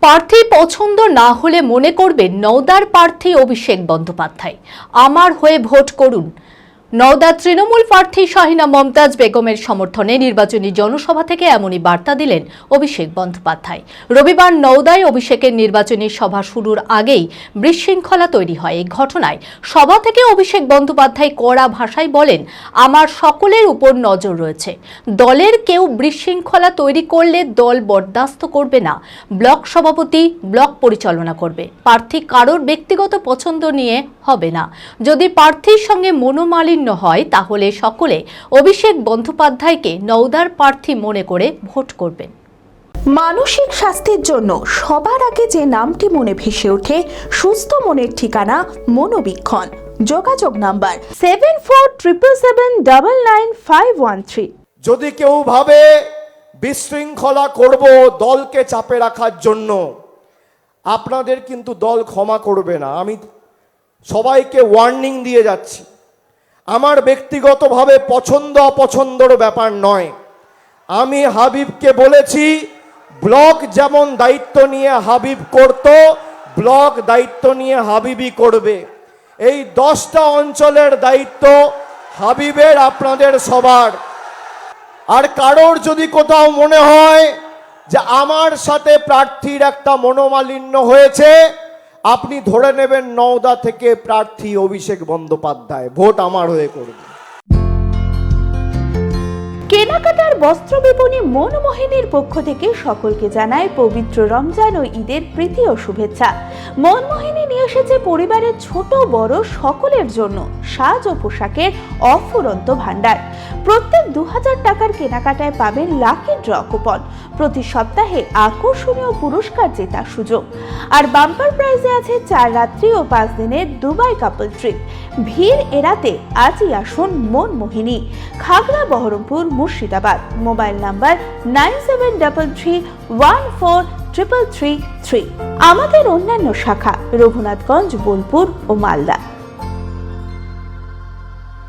প্রার্থী পছন্দ না হলে মনে করবেন নওদার প্রার্থী অভিষেক বন্দ্যোপাধ্যায়। আমার হয়ে ভোট করুন। নওদার তৃণমূল প্রার্থী শাহিনা মমতাজ বেগমের সমর্থনে নির্বাচনী জনসভা থেকে এমনই বার্তা দিলেন অভিষেক বন্দ্যোপাধ্যায়। রবিবার নওদায় অভিষেকের নির্বাচনী সভা শুরুর আগেই বিশৃঙ্খলা তৈরি হয়। এই ঘটনায় সভা থেকে অভিষেক বন্দ্যোপাধ্যায় কড়া ভাষায় বলেন, আমার সকলের উপর নজর রয়েছে। দলের কেউ বিশৃঙ্খলা তৈরি করলে দল বরদাস্ত করবে না। ব্লক সভাপতি ব্লক পরিচালনা করবে। প্রার্থী কারোর ব্যক্তিগত পছন্দ নিয়ে হবে না। যদি প্রার্থীর সঙ্গে মনোমালিন্য হয় তাহলে সকলে অভিষেক বন্দ্যোপাধ্যায়কে নওদার প্রার্থী মনে করে ভোট করবেন। মানসিক স্বাস্থ্যের জন্য সবার আগে যে নামটি মনে ভেসে ওঠে, সুস্থ মনের ঠিকানা মনোবীক্ষণ। যোগাযোগ নাম্বার 7477799513। যদি কেউ ভাবে বিশৃঙ্খলা করব দলকে চাপে রাখার জন্য, আপনাদের কিন্তু দল ক্ষমা করবে না। আমি সবাইকে ওয়ার্নিং দিয়ে যাচ্ছি। আমার ব্যক্তিগতভাবে পছন্দ অপছন্দর ব্যাপার নয়। আমি হাবিবকে বলেছি, ব্লক যেমন দায়িত্ব নিয়ে হাবিব করত, ব্লক দায়িত্ব নিয়ে হাবিবই করবে। এই 10টা অঞ্চলের দায়িত্ব হাবিবের, আপনাদের সবার। আর কারোর যদি কোথাও মনে হয় যে আমার সাথে প্রার্থীর একটা মনোমালিন্য হয়েছে, আপনি ধরে নেবেন নওদা থেকে প্রার্থী অভিষেক বন্দ্যোপাধ্যায় ভোট আমার হয়ে করবে। কেনাকাটার বস্ত্র বিপণী মনমোহিনীর পক্ষ থেকে সকলকে জানায় পবিত্র রমজান ও ঈদের প্রীতি ও শুভেচ্ছা। মনমোহিনী নিয়ে এসেছে পরিবারের ছোট বড় সকলের জন্য সাজ ও পোশাকের অফুরন্ত ভান্ডার। প্রত্যেক 2000 টাকার কেনাকাটায় পাবেন লাকি ড্র কুপন, প্রতি সপ্তাহে আকর্ষণীয় পুরস্কার জেতার সুযোগ, আর বাম্পার প্রাইজে আছে 4 রাত্রি ও 5 দিনের দুবাই কাপল ট্রিপ। ভিড় এড়াতে আজই আসুন মনমোহিনী, খাগড়া বহরমপুর মুর্শিদাবাদ। Mobile number 9733143333। আমাদের অন্যান্য শাখা রঘুনাথগঞ্জ, বোলপুর ও মালদা।